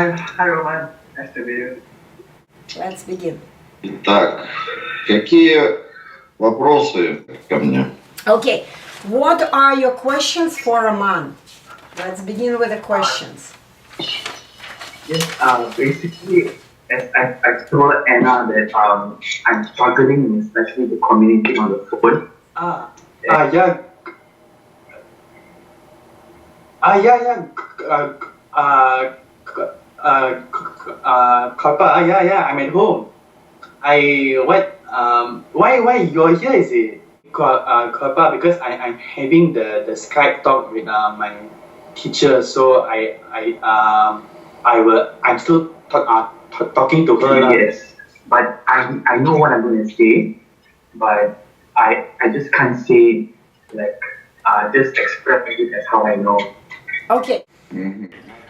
Hi Roman, nice to meet you. Let's begin. Итак, какие вопросы ко мне? Okay, what are your questions for Roman? Let's begin with the questions. Yes, basically, as I told Anna that I'm struggling, especially to communicate on the phone. Yeah. Papa, yeah, I'm at home. Why you're here, is it? Papa, because I'm having the Skype talk with my teacher, so I'm still talking to her. Yes, but I know what I'm going to say, but I just can't say, just express it as how I know. Okay.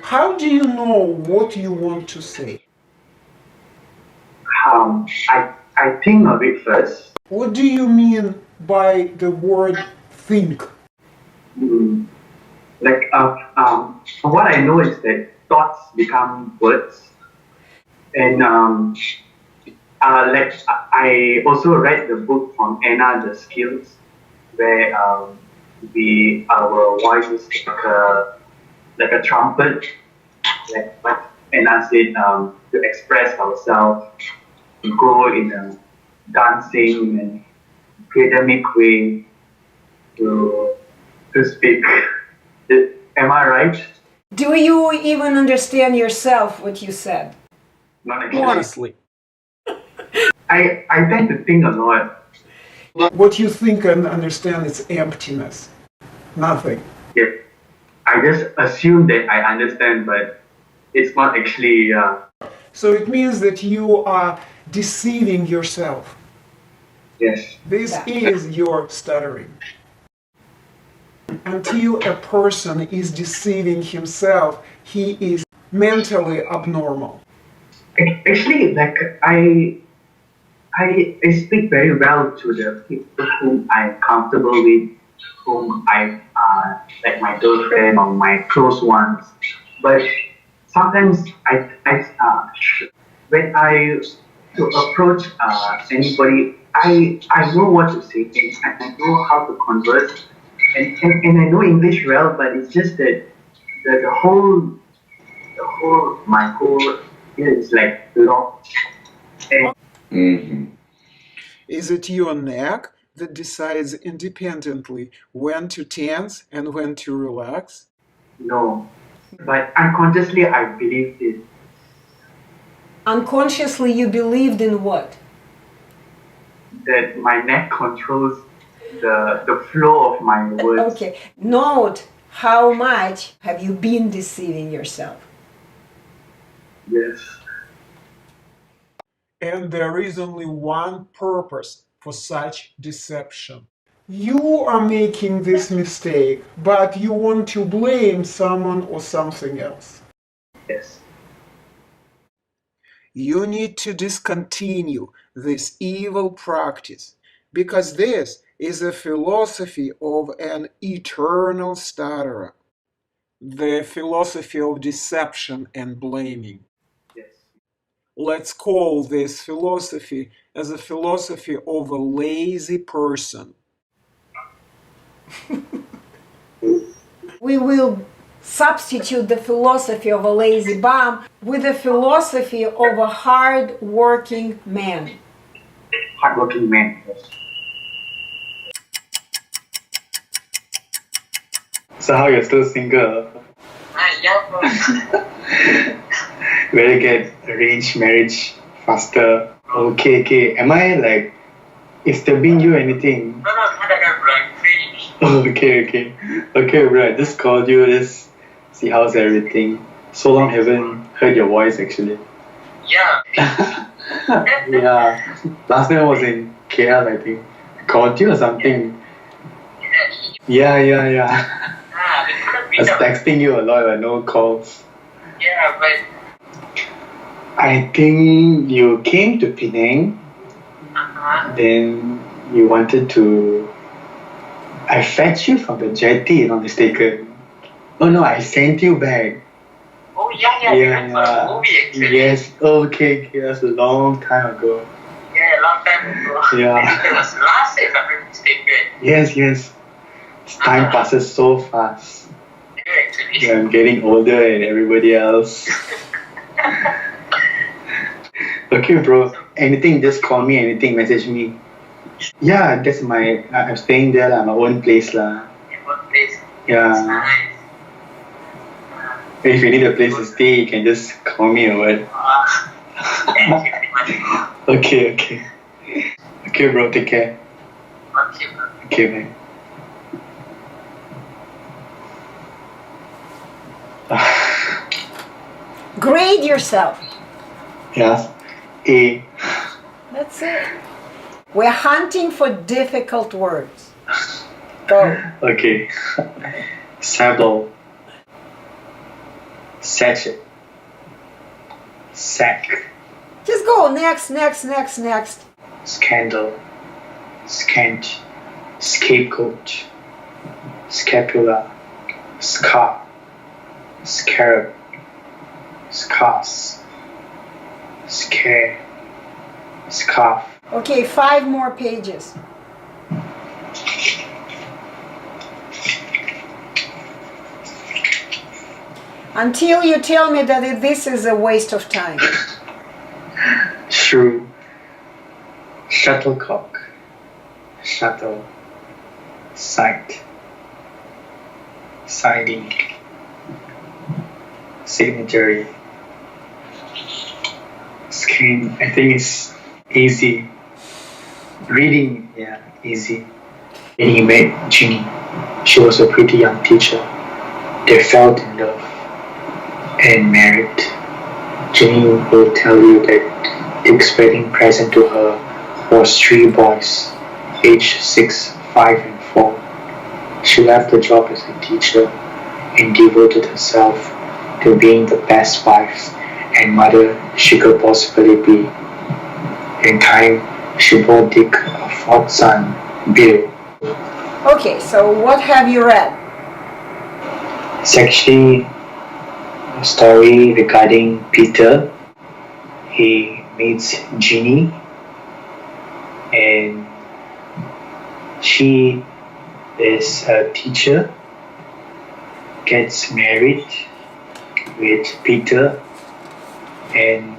How do you know what you want to say? I think of it first. What do you mean by the word think? From what I know is that thoughts become words, and I also read the book from Anna, The Skills, where our voice is like a trumpet, like what Anna said, to express ourselves, to go in a dancing and academic way to speak. Am I right? Do you even understand yourself what you said? Not actually. Honestly, I tend to think a lot. what you think and understand is emptiness. Nothing. Yeah. I just assume that I understand, but it's not actually. So it means that you are deceiving yourself. Yes. This is your stuttering. Until a person is deceiving himself, he is mentally abnormal. Actually, I speak very well to the people whom I'm comfortable with, whom I like my girlfriend or my close ones. But sometimes when I to approach anybody, I know what to say and I know how to converse and I know English well, but it's just that my whole is like locked. Is it your neck that decides independently when to tense and when to relax? No, but unconsciously I believed it. Unconsciously, you believed in what? That my neck controls the flow of my words. Okay. Note how much have you been deceiving yourself? Yes. And there is only one purpose for such deception. You are making this mistake, but you want to blame someone or something else. Yes. You need to discontinue this evil practice, because this is a philosophy of an eternal stutterer, the philosophy of deception and blaming. Yes. Let's call this philosophy as a philosophy of a lazy person. We will substitute the philosophy of a lazy bum with the philosophy of a hard-working man. Hardworking man. Yes. So how you're still single? Yeah. Better get arranged marriage faster. Okay. Am I disturbing you or anything? No, I'm free. Oh, okay, bro. I just called you. Just see how's everything. So long haven't heard your voice actually. Yeah. Yeah. Last time I was in KL, I think. I called you or something. Yeah. I was texting you a lot, but no calls. Yeah, but I think you came to Penang. Then you wanted to. I fetched you from the jetty, if I'm not mistaken. Oh no, I sent you back. oh yeah. That's a movie actually. Yes. Okay. That's a long time ago. Yeah, a long time ago. Yeah. It was last, if I'm not mistaken. Yes. Time passes so fast. Yeah, actually. Yeah, I'm getting older and everybody else. Okay, bro. Anything, just call me. Anything, message me. Yeah, that's my. I'm staying there, my own place, lah. In one place. Yeah. It's nice. If you need a place to stay, you can just call me or what. Thank you very much. Okay. Okay, bro. Take care. Okay, bro. Okay, bye. Grade yourself. Yeah. A. That's it. We're hunting for difficult words. Go. Okay. Sable. Sachet. Sack. Just go next. Scandal. Scant. Scapegoat. Scapula. Scarf. Scarab. Scarce. Scare. Scarf. Okay, 5 more pages. Until you tell me that this is a waste of time. Shrew. Shuttlecock. Shuttle. Sight. Siding. Signatory. Skin. I think it's easy. Reading, yeah, easy. Then he met Ginny. She was a pretty young teacher. They fell in love and married. Ginny will tell you that Dick's wedding present to her was 3 boys, aged 6, 5, and 4. She left the job as a teacher and devoted herself to being the best wife and mother she could possibly be. In time, she bore Dick a 4th son, Bill. Okay, so what have you read? It's actually a story regarding Peter. He meets Ginny and she is a teacher, gets married with Peter and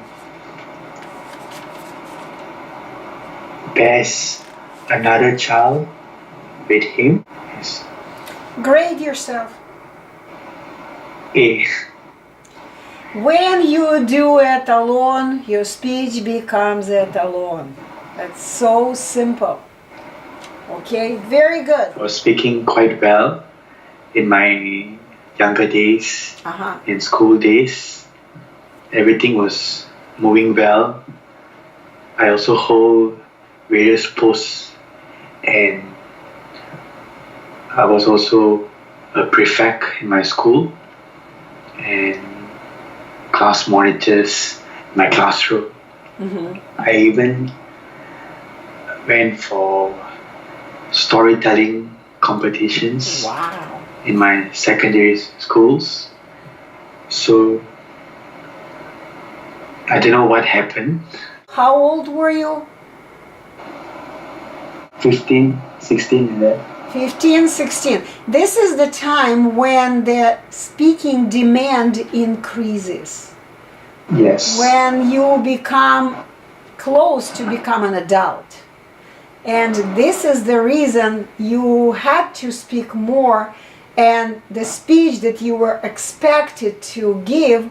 bears another child with him. Yes. Grade yourself. A. When you do it alone, your speech becomes it alone. That's so simple. Okay, very good. I was speaking quite well in my younger days, in school days. Everything was moving well. I also hold various posts and I was also a prefect in my school and class monitors in my classroom. I even went for storytelling competitions in my secondary schools. So I don't know what happened. How old were you? 15, 16 and that. 15, 16. This is the time when the speaking demand increases. Yes. When you become close to become an adult. And this is the reason you had to speak more, and the speech that you were expected to give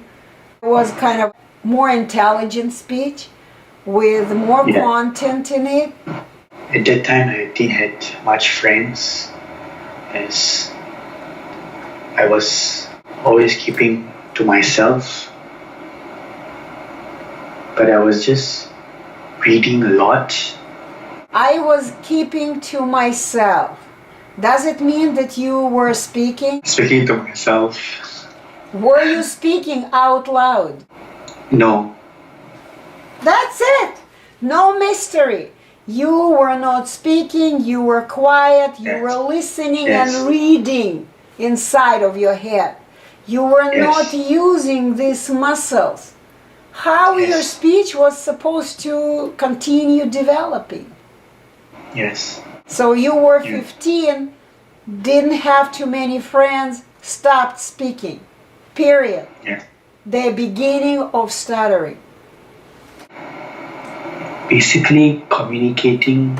was kind of more intelligent speech with more content in it. At that time I didn't have much friends as I was always keeping to myself. But I was just reading a lot. I was keeping to myself. Does it mean that you were speaking? Speaking to myself. Were you speaking out loud? No. That's it. No mystery. You were not speaking, you were quiet, you were listening and reading inside of your head. You were Yes. not using these muscles. How Yes. your speech was supposed to continue developing? Yes. So you were Yeah. 15, didn't have too many friends, stopped speaking. Period. Yes. The beginning of stuttering. Basically, communicating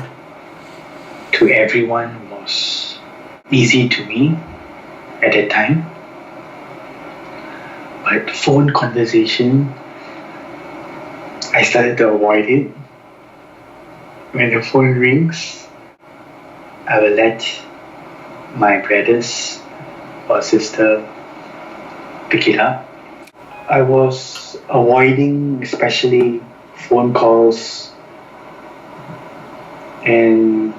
to everyone was easy to me at that time. But phone conversation, I started to avoid it. When the phone rings, I will let my brothers or sister pick it up. I was avoiding especially phone calls, and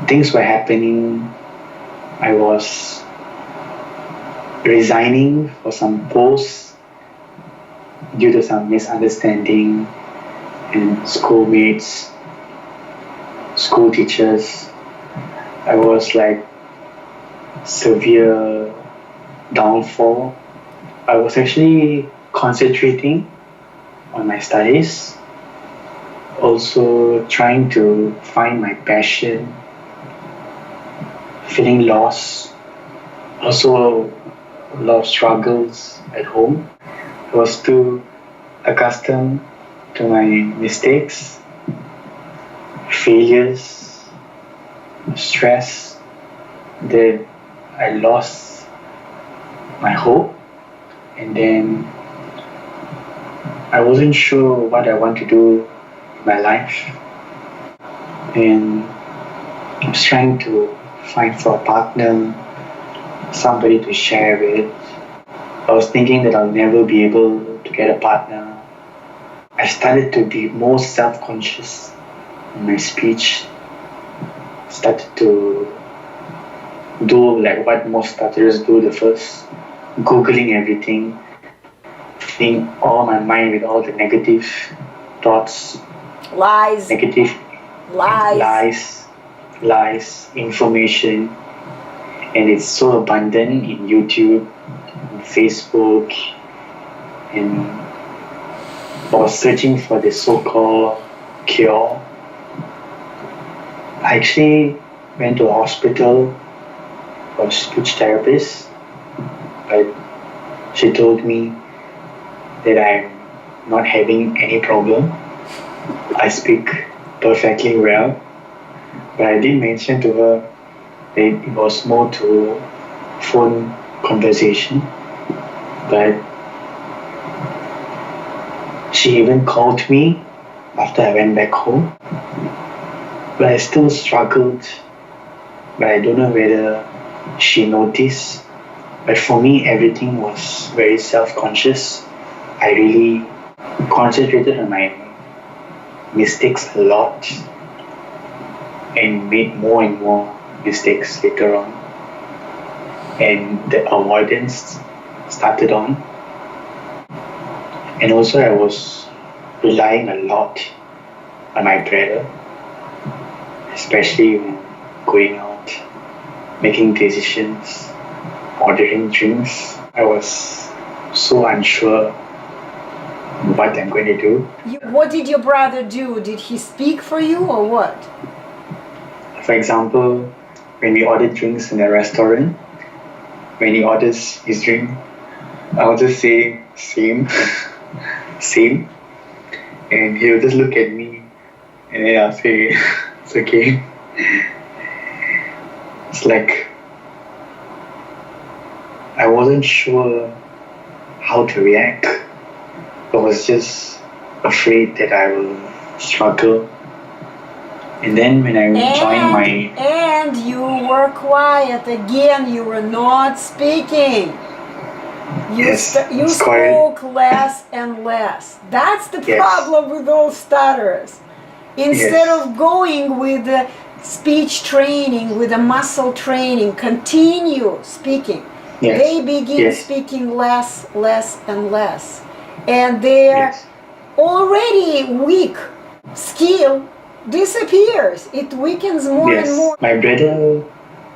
things were happening. I was resigning for some posts due to some misunderstanding, and schoolmates, school teachers. I was like severe downfall. I was actually concentrating on my studies, also trying to find my passion, feeling lost, also a lot of struggles at home. I was too accustomed to my mistakes, failures, stress, that I lost my hope, and then I wasn't sure what I want to do in my life, and I was trying to find for a partner, somebody to share with. I was thinking that I'll never be able to get a partner. I started to be more self-conscious in my speech, started to do like what most stutterers do the first, Googling everything, filling all my mind with all the negative thoughts, Lies. negative lies, information, and it's so abundant in YouTube, in Facebook, and I was searching for the so-called cure. I actually went to a hospital for a speech therapist, but she told me that I'm not having any problem. I speak perfectly well, but I did mention to her that it was more to phone conversation, but she even called me after I went back home, but I still struggled, but I don't know whether she noticed. But for me, everything was very self-conscious. I really concentrated on my mistakes a lot and made more and more mistakes later on, and the avoidance started on. And also I was relying a lot on my brother, especially when going out, making decisions, ordering drinks. I was so unsure what I'm going to do. What did your brother do? Did he speak for you or what? For example, when we order drinks in a restaurant, when he orders his drink, I'll just say same, same, and he'll just look at me, and then I'll say it's okay. It's like I wasn't sure how to react. I was just afraid that I will struggle. And then when I joined my... And you were quiet again, you were not speaking. You spoke less and less. That's the problem with all stutterers. Instead of going with the speech training, with the muscle training, continue speaking. They begin speaking less, and less. And their already weak skill disappears. It weakens more and more. My brother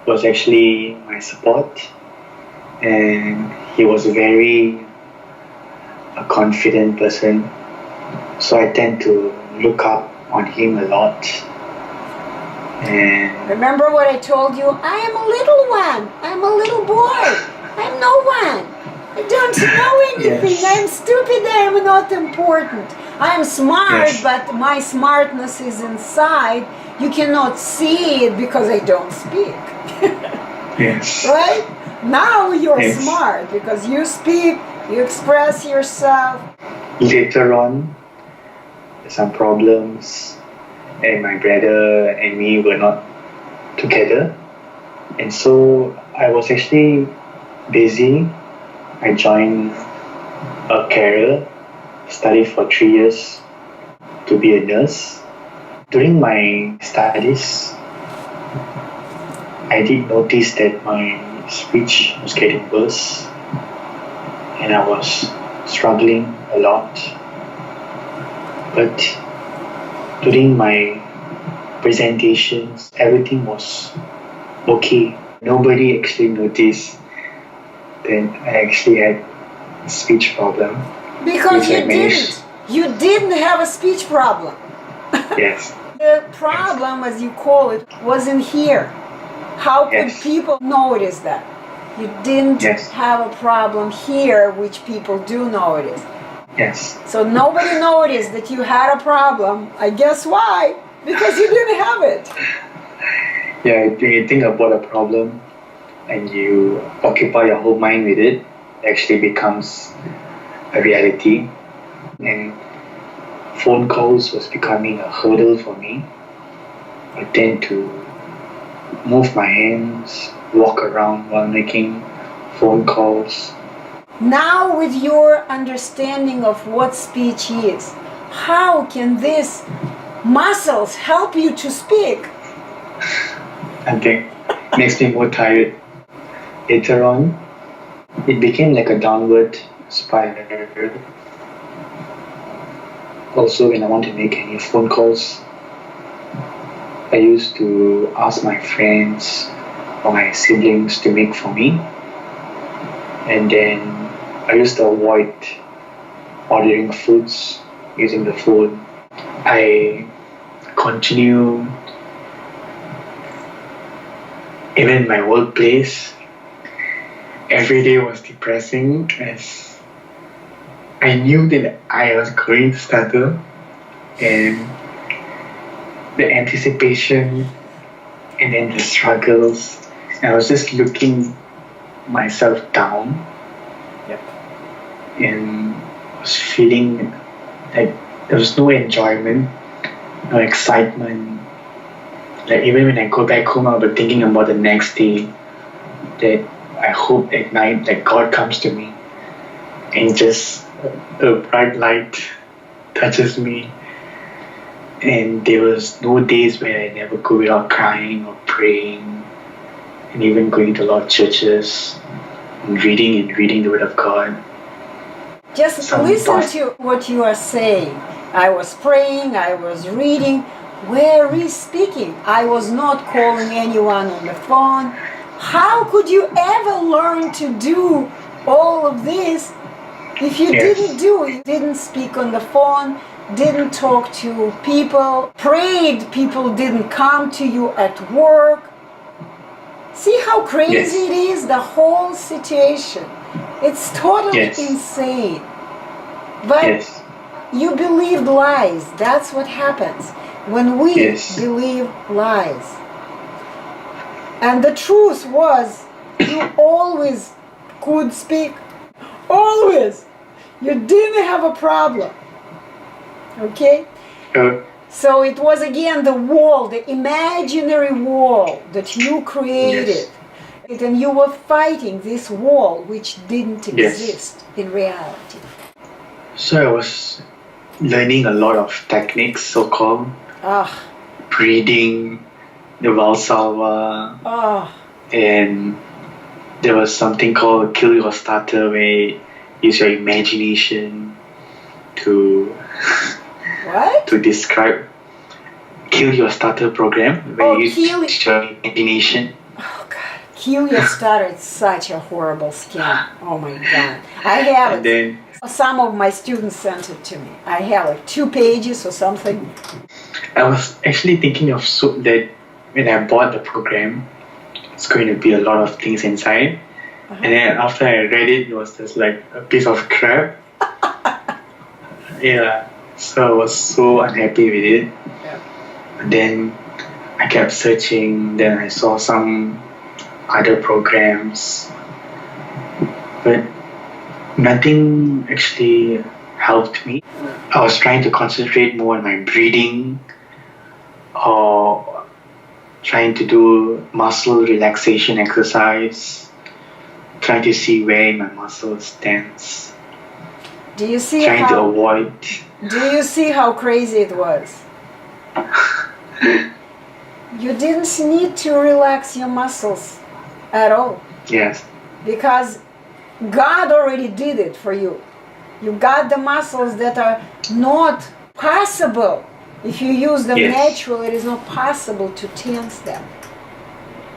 was actually my support, and he was very a confident person. So I tend to look up on him a lot. And Remember what I told you? I am a little one. I'm a little boy. I'm no one. I don't know anything. Yes. I'm stupid. I am not important. I'm smart, Yes. but my smartness is inside. You cannot see it because I don't speak. yes, Right? Now you're Yes. smart because you speak, you express yourself. later on, some problems, and my brother and me were not together, and so I was actually busy. I joined a career, studied for 3 years to be a nurse. During my studies, I did notice that my speech was getting worse, and I was struggling a lot. But during my presentations, everything was okay. Nobody actually noticed that I actually had a speech problem. Because Which I managed. you didn't have a speech problem. Yes, The problem, as you call it, wasn't here. How could Yes. people notice that? You didn't Yes. have a problem here, which people do notice. yes, So nobody noticed that you had a problem. I guess why? Because you didn't have it. yeah. When you think about a problem and you occupy your whole mind with it, it actually becomes a reality. And phone calls was becoming a hurdle for me. I tend to move my hands, walk around while making phone calls. Now, with your understanding of what speech is, how can these muscles help you to speak? I think it makes me more tired. Later on, it became like a downward spiral. Also, when I want to make any phone calls, I used to ask my friends or my siblings to make for me. And then I used to avoid ordering foods using the phone. I continue even in my workplace. Every day was depressing as I knew that I was going to stutter, and the anticipation and then the struggles. I was just looking myself down. Yep. And was feeling like there was no enjoyment, no excitement. Like even when I go back home, I'll be thinking about the next day. That I hope at night that God comes to me and just a bright light touches me. And there was no days where I never go without crying or praying, and even going to a lot of churches and reading the Word of God. Just Some listen thoughts. to what you are saying. I was praying, I was reading. Where is speaking? I was not calling anyone on the phone. How could you ever learn to do all of this if you Yes. didn't do it? You didn't speak on the phone, didn't talk to people, prayed, people didn't come to you at work. See how crazy Yes. it is, the whole situation. It's totally Yes. insane. But Yes, you believed lies. That's what happens when we Yes. believe lies. And the truth was, you always could speak. Always. You didn't have a problem. Okay? So it was again the wall, the imaginary wall that you created. And you were fighting this wall which didn't Yes. exist in reality. So I was learning a lot of techniques, so-called Ah, breathing, the Valsalva, ah. and there was something called Kill Your Stutter, where you use your imagination to What? to describe. Kill Your Stutter program, where Oh, you kill- use your imagination. Oh God, Kill your stutter, it's such a horrible scam. Oh my God. I have And it. then Some of my students sent it to me. I have like 2 pages or something. I was actually thinking of that when I bought the program, it's going to be a lot of things inside. And then after I read it, it was just like a piece of crap. Yeah, so I was so unhappy with it. Yeah. And then I kept searching, then I saw some other programs, but nothing actually helped me. I was trying to concentrate more on my breathing or trying to do muscle relaxation exercise, trying to see where my muscles tense, Do you see trying to how avoid. Do you see how crazy it was? You didn't need to relax your muscles at all Yes, because God already did it for you. You got the muscles that are not possible. If you use them Yes. naturally, it is not possible to tense them.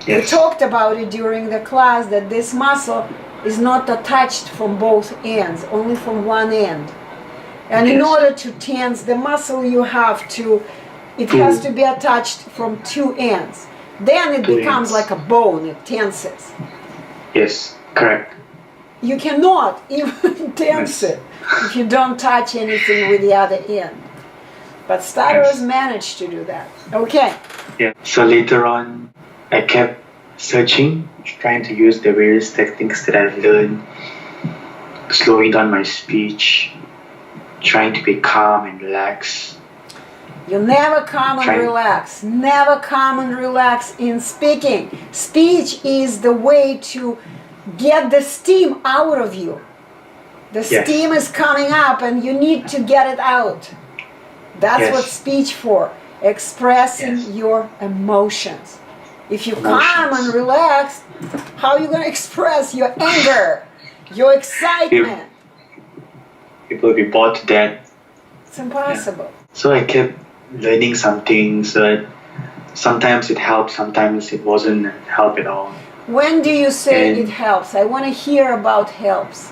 We yes, talked about it during the class that this muscle is not attached from both ends, only from one end. And in Yes. order to tense the muscle, you have to, it has to be attached from 2 ends. Then it Two becomes ends. like a bone, it tenses. yes, correct. You cannot even tense Yes. it if you don't touch anything with the other end. But stutterers Yes. manage to do that. Okay. Yeah. So later on, I kept searching, trying to use the various techniques that I've learned, slowing down my speech, trying to be calm and relaxed. You never come and Trying- relax. Never come and relax in speaking. Speech is the way to get the steam out of you. The Yes. steam is coming up and you need to get it out. That's Yes. what speech for. Expressing Yes. your emotions. If you Emotions. calm and relax, how are you going to express your anger, your excitement? People will be bored to death. It's impossible. So I kept learning some things, but sometimes it helped, sometimes it wasn't help at all. When do you say And- it helps? I want to hear about helps.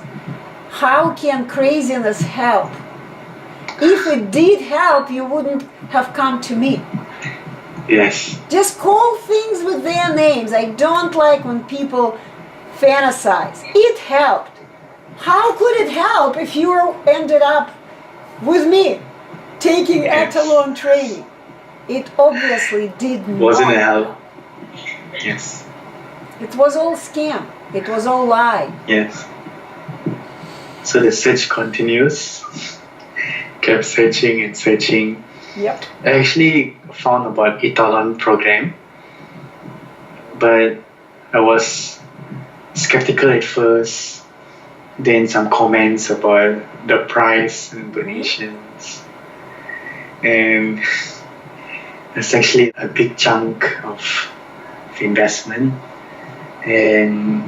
How can craziness help? If it did help, you wouldn't have come to me. Yes, Just call things with their names. I don't like when people fantasize. It helped. How could it help if you ended up with me taking Yes. Etalon training? It obviously did not wasn't a help. Yes, It was all scam. It was all lie. yes. So the search continues. Kept searching and searching. Yep. I actually found about Etalon program, but I was skeptical at first. Then some comments about the price and donations, and it's actually a big chunk of investment. And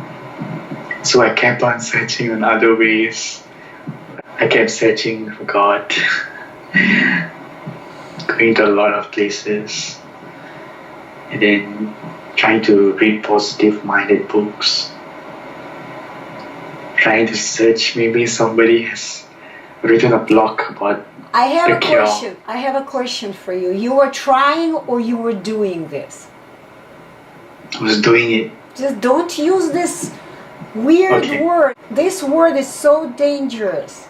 so I kept on searching on other ways. I kept searching for God, going to a lot of places, and then trying to read positive-minded books, trying to search maybe somebody has written a blog about I have a the cure. question. I have a question for you. You were trying or you were doing this? I was doing it. Just don't use this weird Okay. word. This word is so dangerous.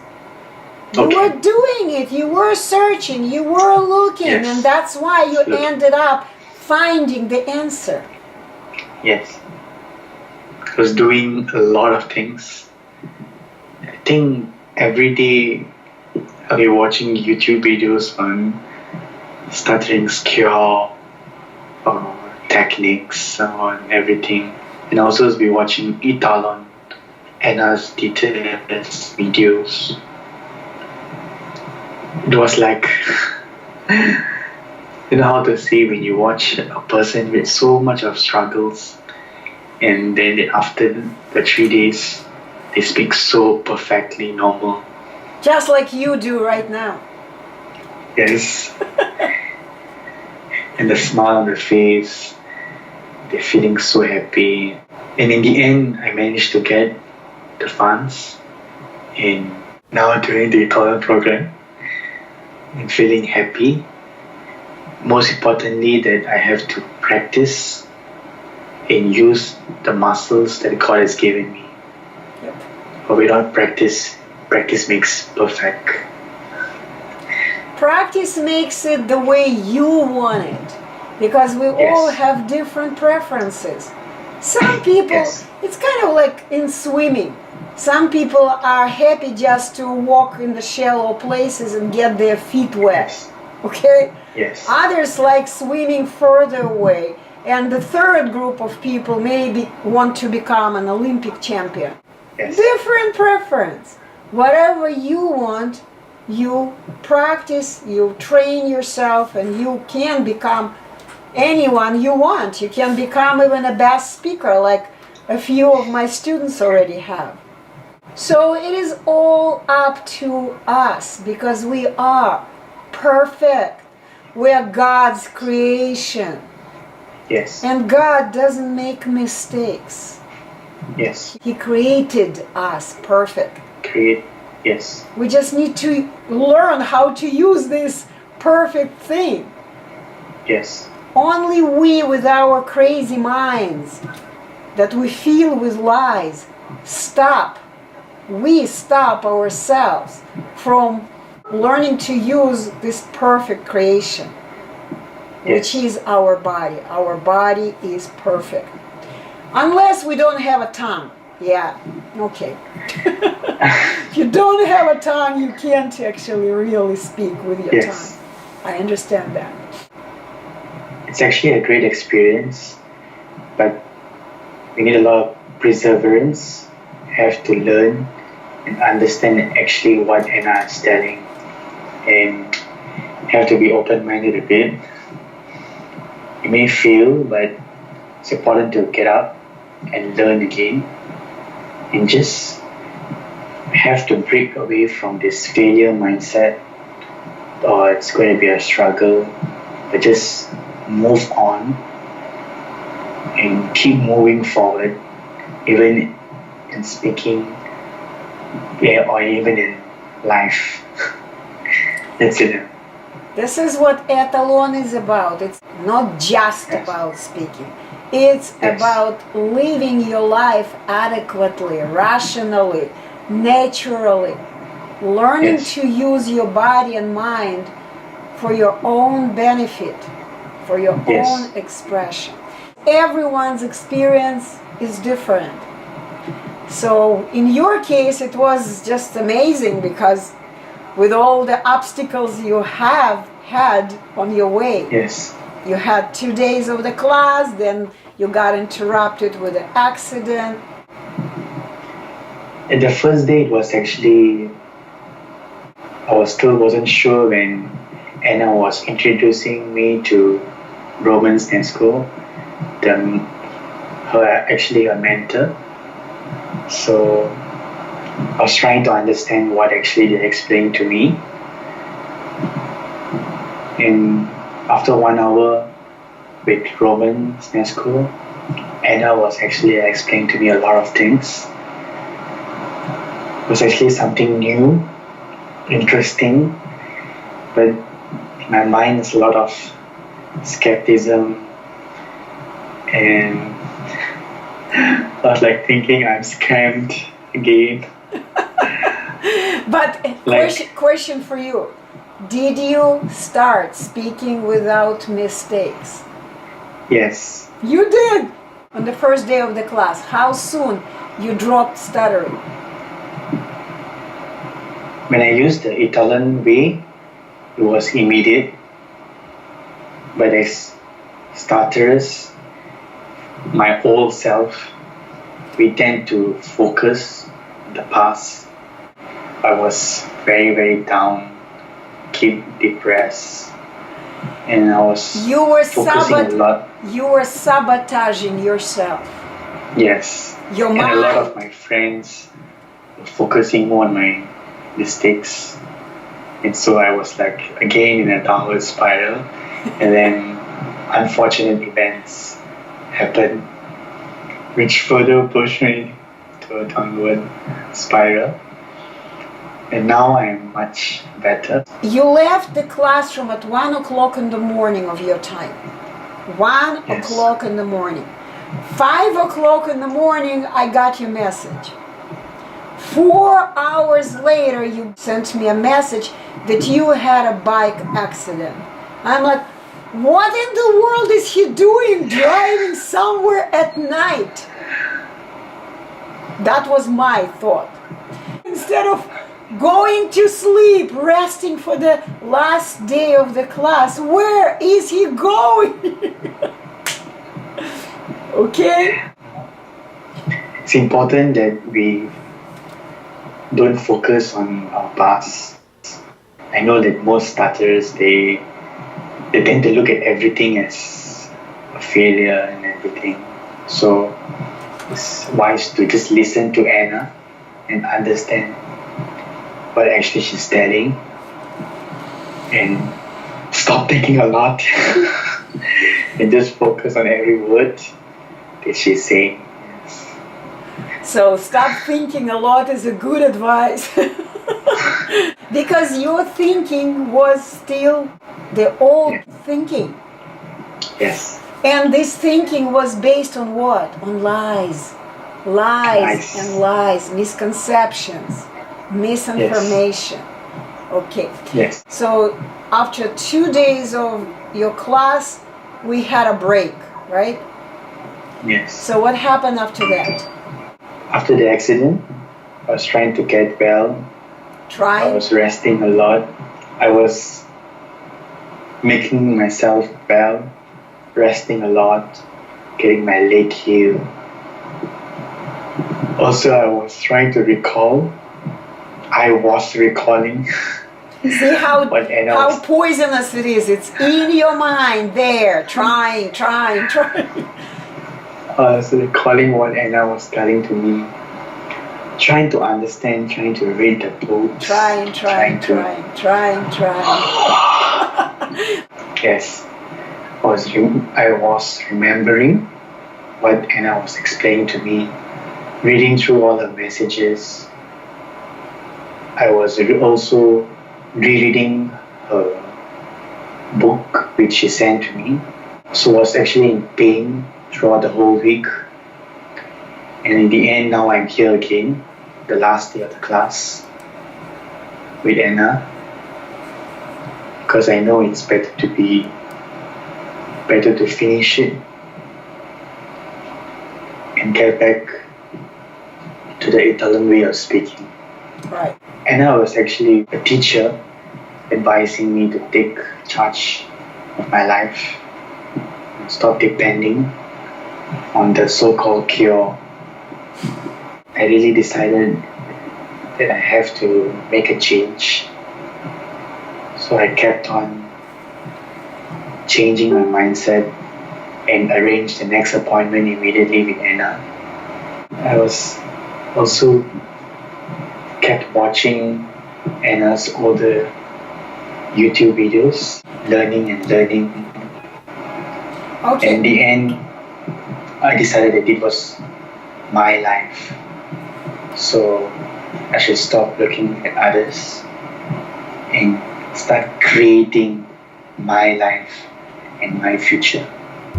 You Okay. were doing it. You were searching. You were looking. Yes. And that's why you Look. ended up finding the answer. Yes. I was doing a lot of things. I think every day I'll be watching YouTube videos on stuttering's cure or techniques on everything. And also be watching Etalon and us Deeter's videos. It was like you know how to say when you watch a person with so much of struggles and then after the 3 days they speak so perfectly normal. Just like you do right now. Yes. And the smile on the face. they're feeling so happy. And in the end, I managed to get the funds. And now during the tournament program, I'm feeling happy. Most importantly, that I have to practice and use the muscles that God has given me. Yep. But without practice, practice makes perfect. Practice makes it the way you want it, because we all have different preferences. Some people, it's kind of like in swimming. Some people are happy just to walk in the shallow places and get their feet wet. Okay? Yes. Others like swimming further away. And the third group of people maybe want to become an Olympic champion. Yes. Different preference. Whatever you want, you practice, you train yourself, and you can become anyone you want. You can become even a best speaker, like a few of my students already have. So it is all up to us, because we are perfect. We are God's creation. Yes. And God doesn't make mistakes. Yes. He created us perfect. Yes. We just need to learn how to use this perfect thing. Yes. Only we, with our crazy minds that we fill with lies, we stop ourselves from learning to use this perfect creation, which is our body. Our body is perfect. Unless we don't have a tongue. Yeah, okay. If you don't have a tongue, you can't actually really speak with your tongue. I understand that. It's actually a great experience, but we need a lot of perseverance, have to learn and understand actually what Anna is telling, and have to be open-minded a bit. You may fail, but it's important to get up and learn again, and just have to break away from this failure mindset, or it's going to be a struggle, but just move on and keep moving forward, even in speaking, or even in life. That's it. This is what Etalon is about. It's not just about speaking. It's about living your life adequately, rationally, naturally, learning to use your body and mind for your own benefit, for your own expression. Everyone's experience is different. So in your case, it was just amazing, because with all the obstacles you have had on your way. You had 2 days of the class, then you got interrupted with an accident. And the first day, it was actually, I still wasn't sure when Anna was introducing me to Roman's dance school, actually a mentor. So I was trying to understand what actually they explained to me. And after 1 hour with Roman's dance school, Anna was actually explaining to me a lot of things. It was actually something new, interesting, but my mind is a lot of skepticism, and I was like thinking I'm scammed again. But question for you. Did you start speaking without mistakes? Yes. You did! On the first day of the class. How soon you dropped stuttering? When I used the Italian way, it was immediate. But as stutterers, my old self, we tend to focus on the past. I was very, very down, keep depressed, and I was focusing a lot. You were sabotaging yourself. Yes. Your and mind. A lot of my friends were focusing more on my mistakes. And so I was like again in a downward spiral. And then unfortunate events happened, which further pushed me to a downward spiral. And now I'm much better. You left the classroom at 1 o'clock in the morning of your time. 1 Yes. o'clock in the morning. 5 o'clock in the morning, I got your message. 4 hours later, you sent me a message that you had a bike accident. I'm like, what in the world is he doing driving somewhere at night? That was my thought. Instead of going to sleep, resting for the last day of the class, where is he going? Okay? It's important that we don't focus on our past. I know that most stutterers, they tend to look at everything as a failure and everything. So it's wise to just listen to Anna and understand what actually she's telling and stop thinking a lot and just focus on every word that she's saying. So stop thinking a lot is a good advice. Because your thinking was still the old thinking. Yes. And this thinking was based on what? On lies. Lies and lies, misconceptions, misinformation. Okay. Yes. So after 2 days of your class, we had a break, right? Yes. So what happened after that? After the accident, I was trying to get well. I Trying? was resting a lot. I was making myself well, resting a lot, getting my leg healed. Also, I was trying to recall. I was recalling. See how What Anna how was- poisonous it is. It's in your mind there, trying. I was recalling what Anna was telling to me. Trying to understand, trying to read the books. Trying. Yes. I was remembering what Anna was explaining to me, reading through all the messages. I was also rereading her book which she sent to me. So I was actually in pain throughout the whole week. And in the end, now I'm here again, the last day of the class with Anna, because I know it's better to finish it and get back to the Italian way of speaking. Right. Anna was actually a teacher advising me to take charge of my life and stop depending on the so-called cure. I really decided that I have to make a change. So I kept on changing my mindset and arranged the next appointment immediately with Anna. I was also kept watching Anna's older YouTube videos, learning. Okay. In the end, I decided that it was my life. So I should stop looking at others and start creating my life and my future.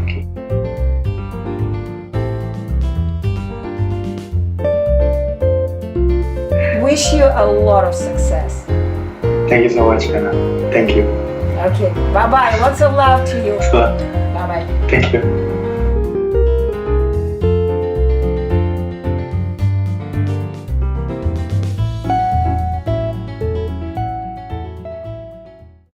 Okay. Wish you a lot of success. Thank you so much, Anna. Thank you. Okay. Bye-bye. Lots of love to you. So, Bye-bye. thank you.